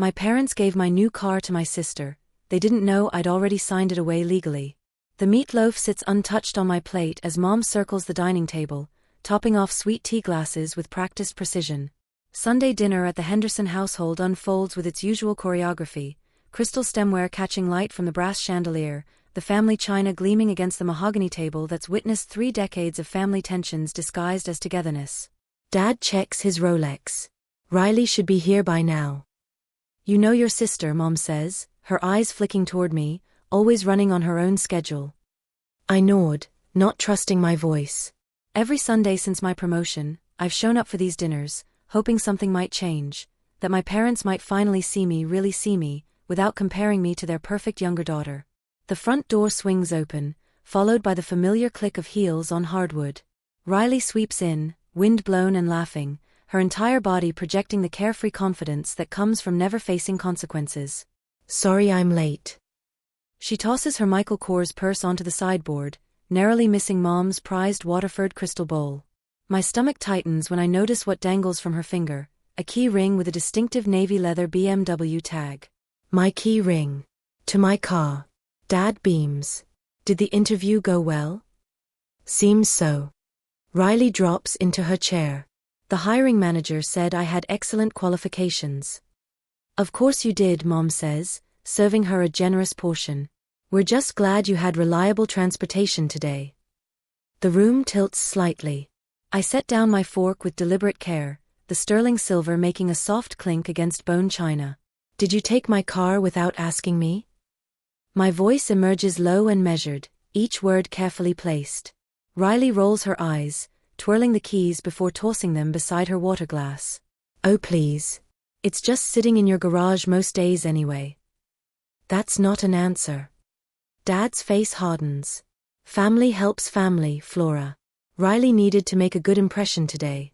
My parents gave my new car to my sister. They didn't know I'd already signed it away legally. The meatloaf sits untouched on my plate as Mom circles the dining table, topping off sweet tea glasses with practiced precision. Sunday dinner at the Henderson household unfolds with its usual choreography, crystal stemware catching light from the brass chandelier, the family china gleaming against the mahogany table that's witnessed 3 decades of family tensions disguised as togetherness. Dad checks his Rolex. Riley should be here by now. You know your sister, Mom says, her eyes flicking toward me, always running on her own schedule. I nod, not trusting my voice. Every Sunday since my promotion, I've shown up for these dinners, hoping something might change, that my parents might finally see me, really see me, without comparing me to their perfect younger daughter. The front door swings open, followed by the familiar click of heels on hardwood. Riley sweeps in, wind-blown and laughing, her entire body projecting the carefree confidence that comes from never facing consequences. Sorry I'm late. She tosses her Michael Kors purse onto the sideboard, narrowly missing Mom's prized Waterford crystal bowl. My stomach tightens when I notice what dangles from her finger, a key ring with a distinctive navy leather BMW tag. My key ring. To my car. Dad beams. Did the interview go well? Seems so. Riley drops into her chair. The hiring manager said I had excellent qualifications. Of course you did, Mom says, serving her a generous portion. We're just glad you had reliable transportation today. The room tilts slightly. I set down my fork with deliberate care, the sterling silver making a soft clink against bone china. Did you take my car without asking me? My voice emerges low and measured, each word carefully placed. Riley rolls her eyes, twirling the keys before tossing them beside her water glass. Oh please. It's just sitting in your garage most days anyway. That's not an answer. Dad's face hardens. Family helps family, Flora. Riley needed to make a good impression today.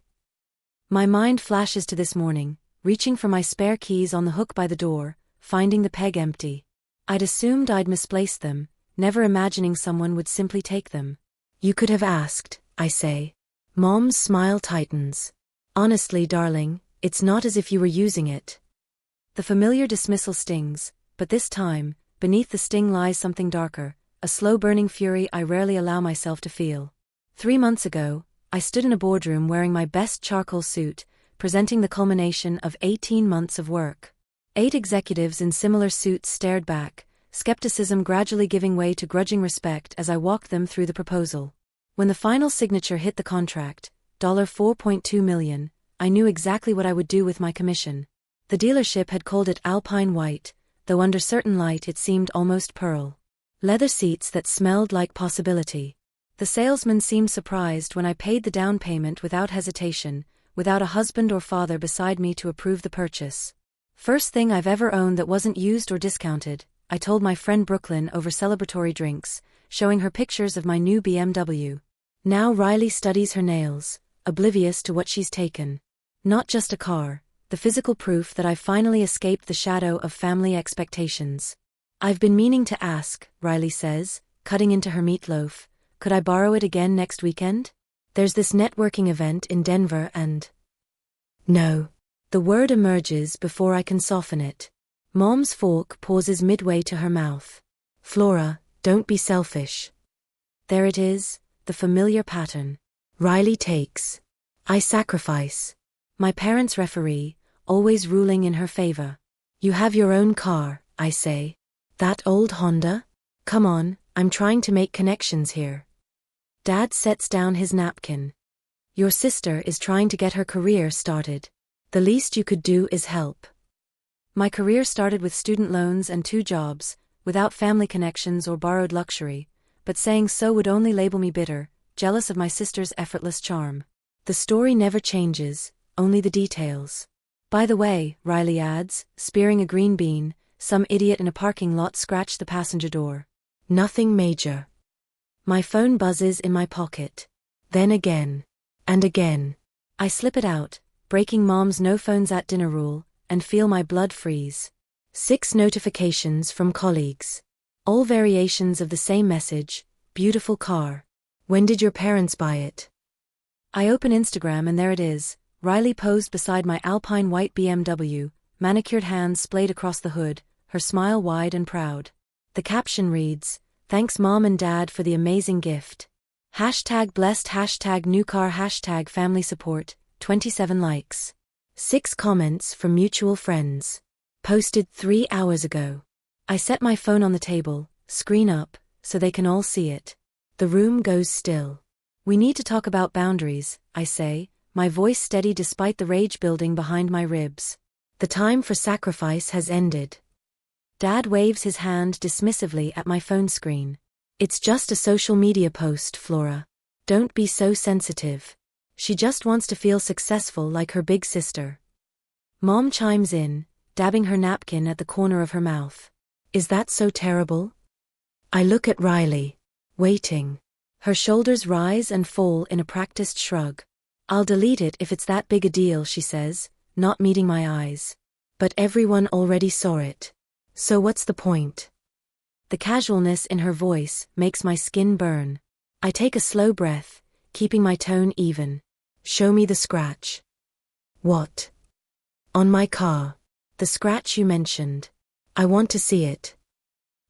My mind flashes to this morning, reaching for my spare keys on the hook by the door, finding the peg empty. I'd assumed I'd misplaced them, never imagining someone would simply take them. You could have asked, I say. Mom's smile tightens. Honestly, darling, it's not as if you were using it. The familiar dismissal stings, but this time, beneath the sting lies something darker, a slow-burning fury I rarely allow myself to feel. 3 months ago, I stood in a boardroom wearing my best charcoal suit, presenting the culmination of 18 months of work. 8 executives in similar suits stared back, skepticism gradually giving way to grudging respect as I walked them through the proposal. When the final signature hit the contract, $4.2 million, I knew exactly what I would do with my commission. The dealership had called it Alpine White, though under certain light it seemed almost pearl. Leather seats that smelled like possibility. The salesman seemed surprised when I paid the down payment without hesitation, without a husband or father beside me to approve the purchase. First thing I've ever owned that wasn't used or discounted, I told my friend Brooklyn over celebratory drinks, showing her pictures of my new BMW. Now Riley studies her nails, oblivious to what she's taken. Not just a car, the physical proof that I've finally escaped the shadow of family expectations. I've been meaning to ask, Riley says, cutting into her meatloaf, could I borrow it again next weekend? There's this networking event in Denver and... No. The word emerges before I can soften it. Mom's fork pauses midway to her mouth. Flora, don't be selfish. There it is, the familiar pattern. Riley takes. I sacrifice. My parents referee, always ruling in her favor. You have your own car, I say. That old Honda? Come on, I'm trying to make connections here. Dad sets down his napkin. Your sister is trying to get her career started. The least you could do is help. My career started with student loans and 2 jobs, without family connections or borrowed luxury, but saying so would only label me bitter, jealous of my sister's effortless charm. The story never changes, only the details. By the way, Riley adds, spearing a green bean, some idiot in a parking lot scratched the passenger door. Nothing major. My phone buzzes in my pocket. Then again. And again. I slip it out, breaking Mom's no phones at dinner rule, and feel my blood freeze. 6 notifications from colleagues. All variations of the same message, beautiful car. When did your parents buy it? I open Instagram and there it is, Riley posed beside my Alpine White BMW, manicured hands splayed across the hood, her smile wide and proud. The caption reads, "Thanks Mom and Dad for the amazing gift. #blessed, #new car, #family support," 27 likes. 6 comments from mutual friends. Posted 3 hours ago. I set my phone on the table, screen up, so they can all see it. The room goes still. "We need to talk about boundaries," I say, my voice steady despite the rage building behind my ribs. "The time for sacrifice has ended." Dad waves his hand dismissively at my phone screen. "It's just a social media post, Flora. Don't be so sensitive. She just wants to feel successful like her big sister." Mom chimes in, dabbing her napkin at the corner of her mouth. "Is that so terrible?" I look at Riley. Waiting. Her shoulders rise and fall in a practiced shrug. "I'll delete it if it's that big a deal," she says, not meeting my eyes. "But everyone already saw it. So what's the point?" The casualness in her voice makes my skin burn. I take a slow breath, keeping my tone even. "Show me the scratch." "What?" "On my car. The scratch you mentioned. I want to see it."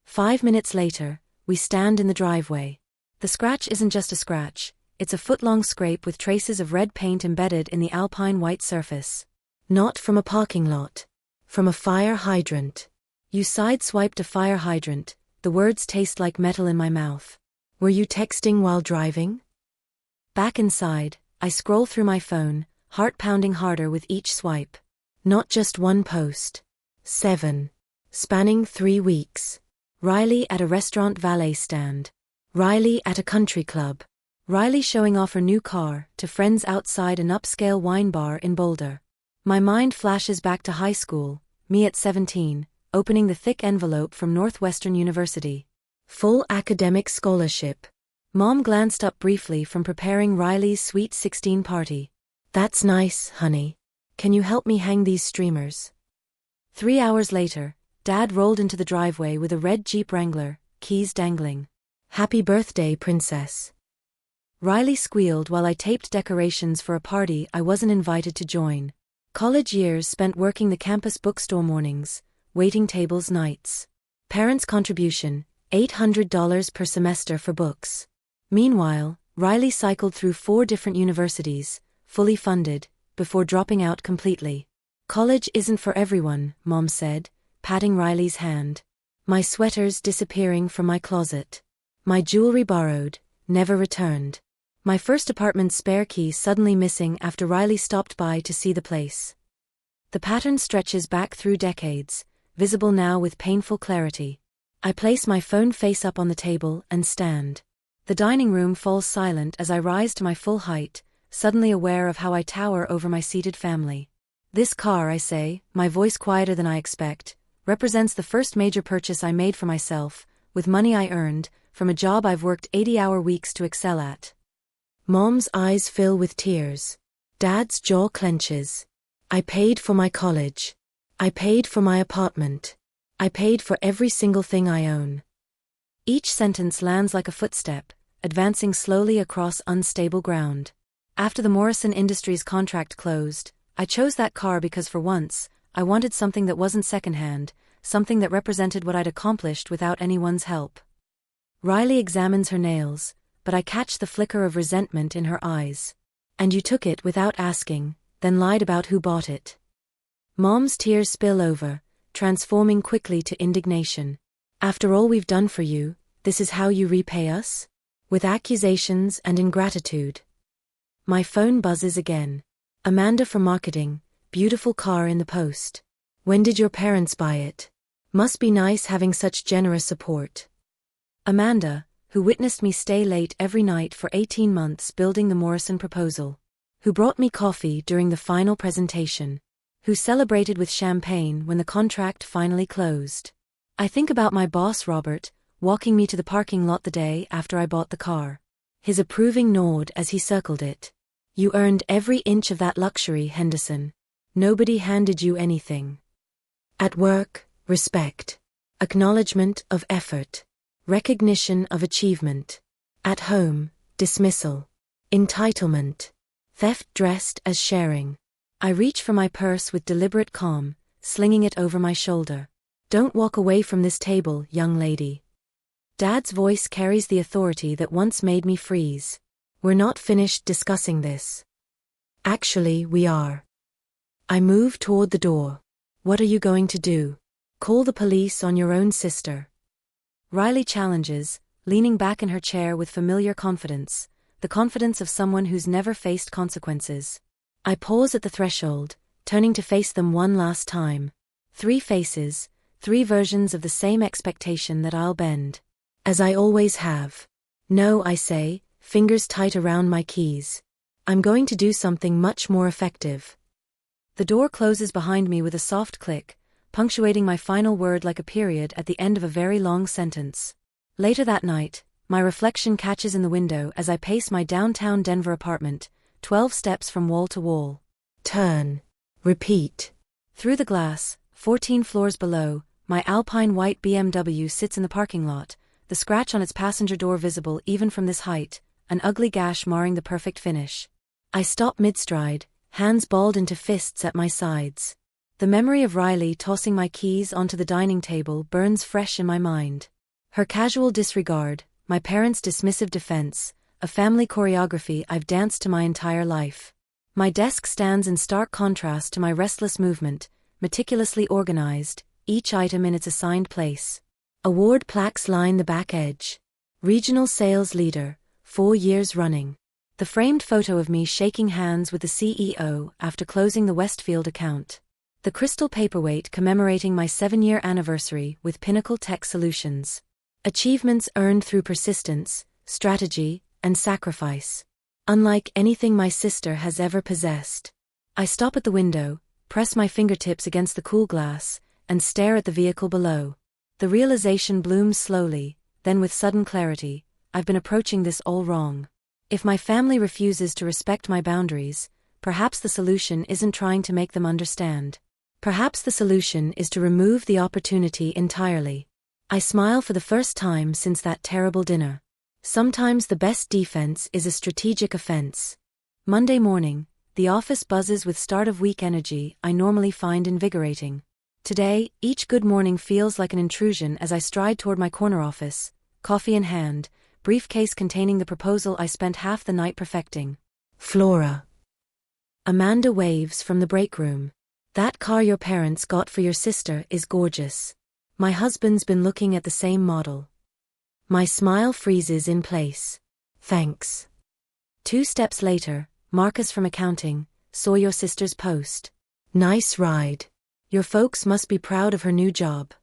5 minutes later, we stand in the driveway. The scratch isn't just a scratch, it's a foot-long scrape with traces of red paint embedded in the alpine white surface. Not from a parking lot. From a fire hydrant. "You sideswiped a fire hydrant," the words taste like metal in my mouth. "Were you texting while driving?" Back inside, I scroll through my phone, heart pounding harder with each swipe. Not just one post. 7. Spanning 3 weeks. Riley at a restaurant valet stand. Riley at a country club. Riley showing off her new car to friends outside an upscale wine bar in Boulder. My mind flashes back to high school, me at 17, opening the thick envelope from Northwestern University. Full academic scholarship. Mom glanced up briefly from preparing Riley's sweet 16 party. "That's nice, honey. Can you help me hang these streamers?" 3 hours later, Dad rolled into the driveway with a red Jeep Wrangler, keys dangling. "Happy birthday, princess." Riley squealed while I taped decorations for a party I wasn't invited to join. College years spent working the campus bookstore mornings, waiting tables nights. Parents' contribution, $800 per semester for books. Meanwhile, Riley cycled through 4 different universities, fully funded, before dropping out completely. "College isn't for everyone," Mom said, patting Riley's hand. My sweaters disappearing from my closet. My jewelry borrowed, never returned. My first apartment's spare key suddenly missing after Riley stopped by to see the place. The pattern stretches back through decades, visible now with painful clarity. I place my phone face up on the table and stand. The dining room falls silent as I rise to my full height, suddenly aware of how I tower over my seated family. "This car," I say, my voice quieter than I expect, "represents the first major purchase I made for myself, with money I earned, from a job I've worked 80-hour weeks to excel at." Mom's eyes fill with tears. Dad's jaw clenches. "I paid for my college. I paid for my apartment. I paid for every single thing I own." Each sentence lands like a footstep, advancing slowly across unstable ground. After the Morrison Industries contract closed, I chose that car because for once, I wanted something that wasn't secondhand, something that represented what I'd accomplished without anyone's help. Riley examines her nails, but I catch the flicker of resentment in her eyes. "And you took it without asking, then lied about who bought it." Mom's tears spill over, transforming quickly to indignation. "After all we've done for you, this is how you repay us? With accusations and ingratitude." My phone buzzes again. "Amanda from marketing, beautiful car in the post. When did your parents buy it? Must be nice having such generous support." Amanda, who witnessed me stay late every night for 18 months building the Morrison proposal. Who brought me coffee during the final presentation. Who celebrated with champagne when the contract finally closed. I think about my boss Robert, walking me to the parking lot the day after I bought the car. His approving nod as he circled it. "You earned every inch of that luxury, Henderson. Nobody handed you anything." At work, respect. Acknowledgement of effort. Recognition of achievement. At home, dismissal. Entitlement. Theft dressed as sharing. I reach for my purse with deliberate calm, slinging it over my shoulder. "Don't walk away from this table, young lady." Dad's voice carries the authority that once made me freeze. "We're not finished discussing this." "Actually, we are." I move toward the door. "What are you going to do? Call the police on your own sister?" Riley challenges, leaning back in her chair with familiar confidence, the confidence of someone who's never faced consequences. I pause at the threshold, turning to face them one last time. 3 faces, 3 versions of the same expectation that I'll bend. As I always have. "No," I say, fingers tight around my keys. "I'm going to do something much more effective." The door closes behind me with a soft click, punctuating my final word like a period at the end of a very long sentence. Later that night, my reflection catches in the window as I pace my downtown Denver apartment, 12 steps from wall to wall. Turn. Repeat. Through the glass, 14 floors below, my alpine white BMW sits in the parking lot, the scratch on its passenger door visible even from this height, an ugly gash marring the perfect finish. I stop mid-stride, hands balled into fists at my sides. The memory of Riley tossing my keys onto the dining table burns fresh in my mind. Her casual disregard, my parents' dismissive defense, a family choreography I've danced to my entire life. My desk stands in stark contrast to my restless movement, meticulously organized, each item in its assigned place. Award plaques line the back edge. Regional Sales Leader, 4 years running. The framed photo of me shaking hands with the CEO after closing the Westfield account. The crystal paperweight commemorating my 7-year anniversary with Pinnacle Tech Solutions. Achievements earned through persistence, strategy, and sacrifice. Unlike anything my sister has ever possessed. I stop at the window, press my fingertips against the cool glass, and stare at the vehicle below. The realization blooms slowly, then with sudden clarity, I've been approaching this all wrong. If my family refuses to respect my boundaries, perhaps the solution isn't trying to make them understand. Perhaps the solution is to remove the opportunity entirely. I smile for the first time since that terrible dinner. Sometimes the best defense is a strategic offense. Monday morning, the office buzzes with start-of-week energy I normally find invigorating. Today, each good morning feels like an intrusion as I stride toward my corner office, coffee in hand, briefcase containing the proposal I spent half the night perfecting. "Flora." Amanda waves from the break room. "That car your parents got for your sister is gorgeous. My husband's been looking at the same model." My smile freezes in place. "Thanks." 2 steps later, Marcus from accounting, "Saw your sister's post. Nice ride. Your folks must be proud of her new job."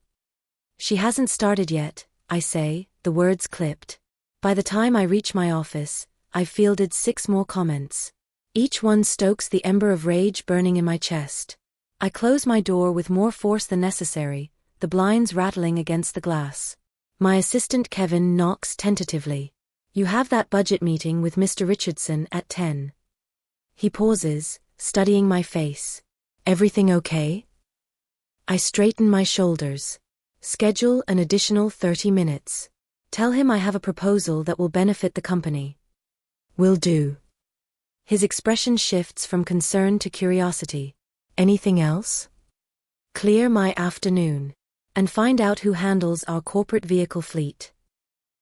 "She hasn't started yet," I say, the words clipped. By the time I reach my office, I've fielded 6 more comments. Each one stokes the ember of rage burning in my chest. I close my door with more force than necessary, the blinds rattling against the glass. My assistant Kevin knocks tentatively. "You have that budget meeting with Mr. Richardson at 10. He pauses, studying my face. "Everything okay?" I straighten my shoulders. "Schedule an additional 30 minutes. Tell him I have a proposal that will benefit the company." "Will do." His expression shifts from concern to curiosity. "Anything else?" "Clear my afternoon. And find out who handles our corporate vehicle fleet."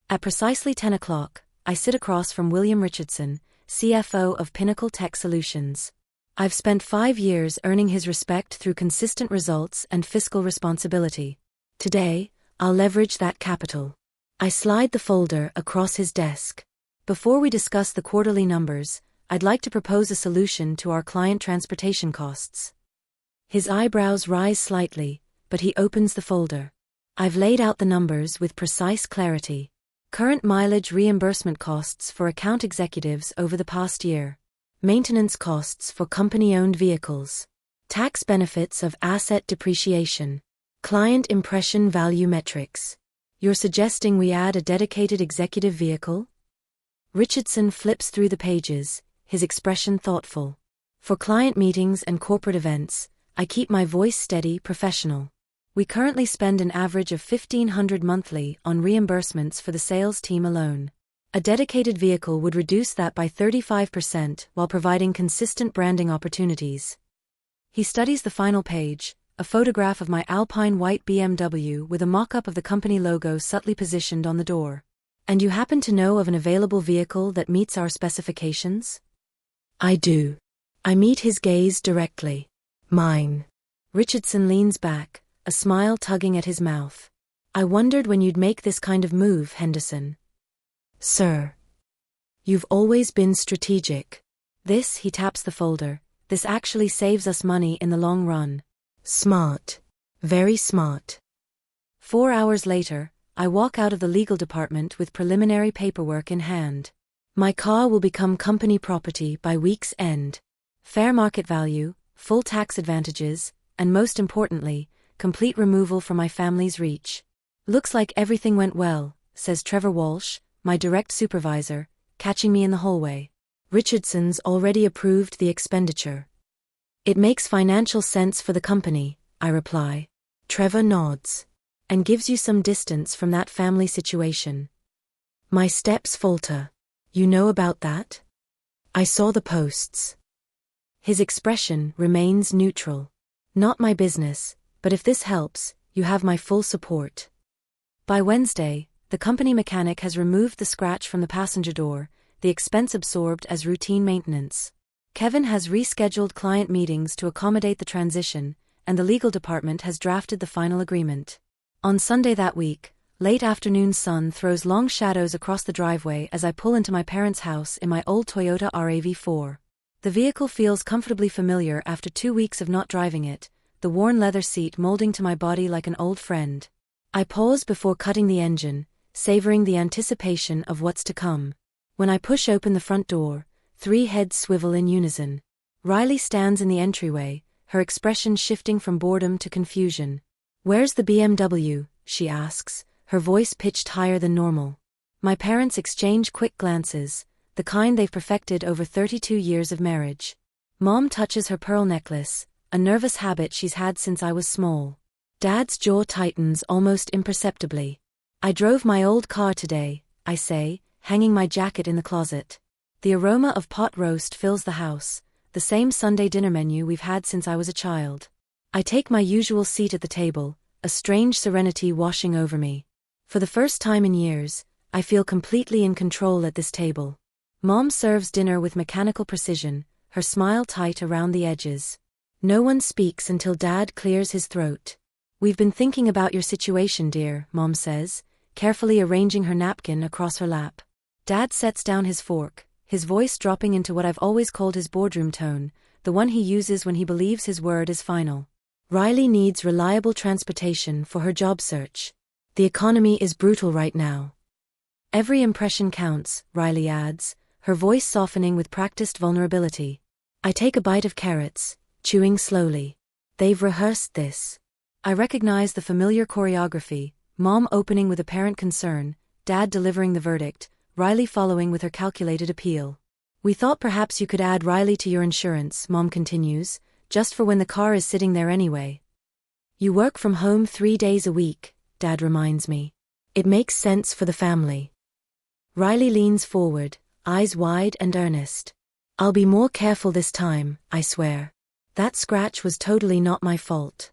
At precisely 10 o'clock, I sit across from William Richardson, CFO of Pinnacle Tech Solutions. I've spent 5 years earning his respect through consistent results and fiscal responsibility. Today, I'll leverage that capital. I slide the folder across his desk. "Before we discuss the quarterly numbers, I'd like to propose a solution to our client transportation costs." His eyebrows rise slightly, but he opens the folder. I've laid out the numbers with precise clarity. Current mileage reimbursement costs for account executives over the past year. Maintenance costs for company-owned vehicles. Tax benefits of asset depreciation. Client impression value metrics. "You're suggesting we add a dedicated executive vehicle?" Richardson flips through the pages, his expression thoughtful. "For client meetings and corporate events, I keep my voice steady, professional. We currently spend an average of $1,500 monthly on reimbursements for the sales team alone. A dedicated vehicle would reduce that by 35% while providing consistent branding opportunities." He studies the final page, a photograph of my alpine white BMW with a mock-up of the company logo subtly positioned on the door. "And you happen to know of an available vehicle that meets our specifications?" "I do." I meet his gaze directly. "Mine." Richardson leans back, a smile tugging at his mouth. "I wondered when you'd make this kind of move, Henderson." "Sir. You've always been strategic." "This," he taps the folder, "this actually saves us money in the long run." "Smart. Very smart." 4 hours later, I walk out of the legal department with preliminary paperwork in hand. My car will become company property by week's end. Fair market value, full tax advantages, and most importantly, complete removal from my family's reach. "Looks like everything went well," says Trevor Walsh, my direct supervisor, catching me in the hallway. "Richardson's already approved the expenditure." "It makes financial sense for the company," I reply. Trevor nods. "And gives you some distance from that family situation." My steps falter. "You know about that?" "I saw the posts." His expression remains neutral. "Not my business, but if this helps, you have my full support." By Wednesday, the company mechanic has removed the scratch from the passenger door, the expense absorbed as routine maintenance. Kevin has rescheduled client meetings to accommodate the transition, and the legal department has drafted the final agreement. On Sunday that week, late afternoon sun throws long shadows across the driveway as I pull into my parents' house in my old Toyota RAV4. The vehicle feels comfortably familiar after 2 weeks of not driving it, the worn leather seat molding to my body like an old friend. I pause before cutting the engine, savoring the anticipation of what's to come. When I push open the front door, 3 heads swivel in unison. Riley stands in the entryway, her expression shifting from boredom to confusion. "Where's the BMW?" she asks, her voice pitched higher than normal. My parents exchange quick glances, the kind they've perfected over 32 years of marriage. Mom touches her pearl necklace, a nervous habit she's had since I was small. Dad's jaw tightens almost imperceptibly. "I drove my old car today," I say, hanging my jacket in the closet. The aroma of pot roast fills the house, the same Sunday dinner menu we've had since I was a child. I take my usual seat at the table, a strange serenity washing over me. For the first time in years, I feel completely in control at this table. Mom serves dinner with mechanical precision, her smile tight around the edges. No one speaks until Dad clears his throat. "We've been thinking about your situation, dear," Mom says, carefully arranging her napkin across her lap. Dad sets down his fork, his voice dropping into what I've always called his boardroom tone, the one he uses when he believes his word is final. "Riley needs reliable transportation for her job search. The economy is brutal right now." "Every impression counts," Riley adds, her voice softening with practiced vulnerability. I take a bite of carrots, chewing slowly. They've rehearsed this. I recognize the familiar choreography, Mom opening with apparent concern, Dad delivering the verdict, Riley following with her calculated appeal. "We thought perhaps you could add Riley to your insurance," Mom continues, "just for when the car is sitting there anyway." "You work from home 3 days a week," Dad reminds me. "It makes sense for the family." Riley leans forward, eyes wide and earnest. "I'll be more careful this time, I swear. That scratch was totally not my fault."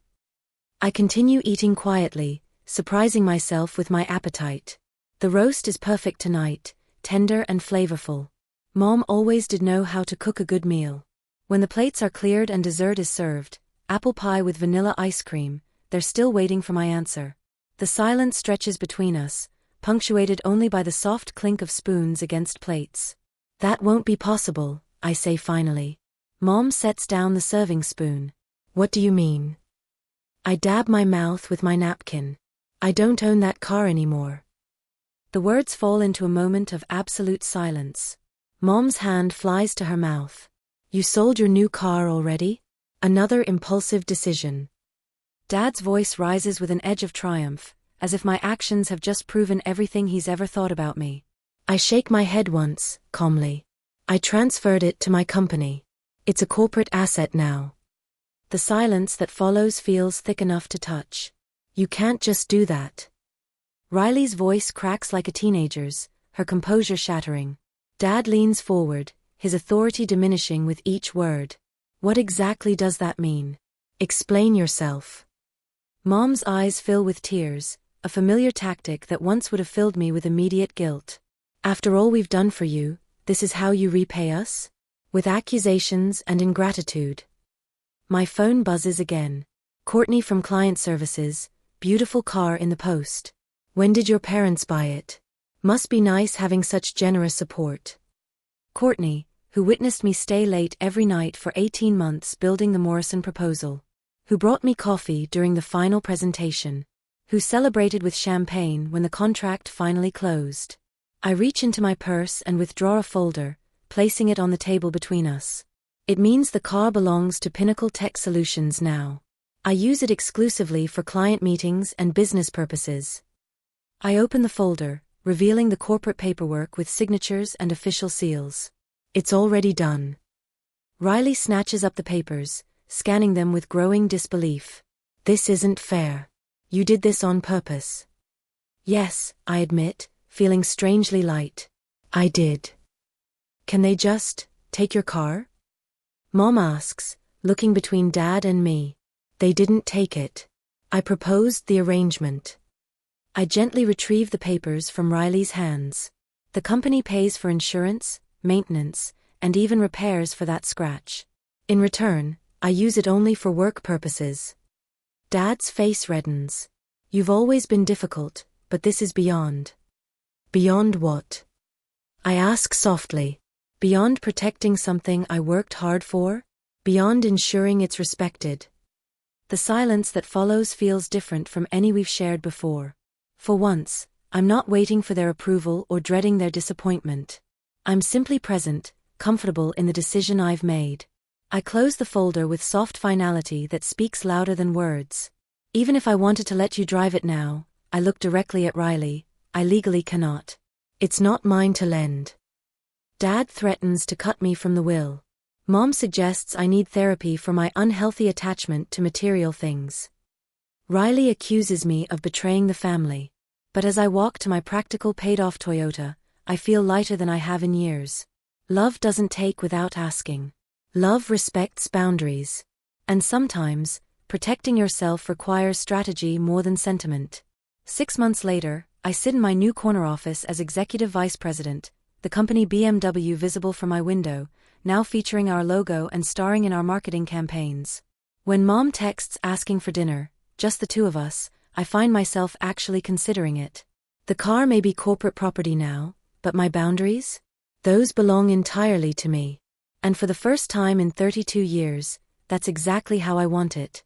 I continue eating quietly, surprising myself with my appetite. The roast is perfect tonight, tender and flavorful. Mom always did know how to cook a good meal. When the plates are cleared and dessert is served, apple pie with vanilla ice cream, they're still waiting for my answer. The silence stretches between us, punctuated only by the soft clink of spoons against plates. "That won't be possible," I say finally. Mom sets down the serving spoon. "What do you mean?" I dab my mouth with my napkin. "I don't own that car anymore." The words fall into a moment of absolute silence. Mom's hand flies to her mouth. "You sold your new car already?" Another impulsive decision. Dad's voice rises with an edge of triumph, as if my actions have just proven everything he's ever thought about me. I shake my head once, calmly. "I transferred it to my company. It's a corporate asset now." The silence that follows feels thick enough to touch. "You can't just do that." Riley's voice cracks like a teenager's, her composure shattering. Dad leans forward, his authority diminishing with each word. "What exactly does that mean?" Explain yourself. Mom's eyes fill with tears, a familiar tactic that once would have filled me with immediate guilt. After all we've done for you, this is how you repay us? With accusations and ingratitude. My phone buzzes again. Courtney from Client Services, beautiful car in the post. When did your parents buy it? Must be nice having such generous support. Courtney, who witnessed me stay late every night for 18 months building the Morrison proposal. Who brought me coffee during the final presentation. Who celebrated with champagne when the contract finally closed. I reach into my purse and withdraw a folder, placing it on the table between us. It means the car belongs to Pinnacle Tech Solutions now. I use it exclusively for client meetings and business purposes. I open the folder, revealing the corporate paperwork with signatures and official seals. It's already done. Riley snatches up the papers, scanning them with growing disbelief. This isn't fair. You did this on purpose. Yes, I admit, feeling strangely light. I did. Can they just take your car? Mom asks, looking between Dad and me. They didn't take it. I proposed the arrangement. I gently retrieve the papers from Riley's hands. The company pays for insurance, maintenance, and even repairs for that scratch. In return, I use it only for work purposes. Dad's face reddens. You've always been difficult, but this is beyond. Beyond what? I ask softly. Beyond protecting something I worked hard for? Beyond ensuring it's respected. The silence that follows feels different from any we've shared before. For once, I'm not waiting for their approval or dreading their disappointment. I'm simply present, comfortable in the decision I've made. I close the folder with soft finality that speaks louder than words. Even if I wanted to let you drive it now, I look directly at Riley, I legally cannot. It's not mine to lend. Dad threatens to cut me from the will. Mom suggests I need therapy for my unhealthy attachment to material things. Riley accuses me of betraying the family. But as I walk to my practical paid-off Toyota, I feel lighter than I have in years. Love doesn't take without asking. Love respects boundaries. And sometimes, protecting yourself requires strategy more than sentiment. 6 months later, I sit in my new corner office as Executive Vice President, the company BMW visible from my window, now featuring our logo and starring in our marketing campaigns. When Mom texts asking for dinner, just the two of us, I find myself actually considering it. The car may be corporate property now, but my boundaries? Those belong entirely to me. And for the first time in 32 years, that's exactly how I want it.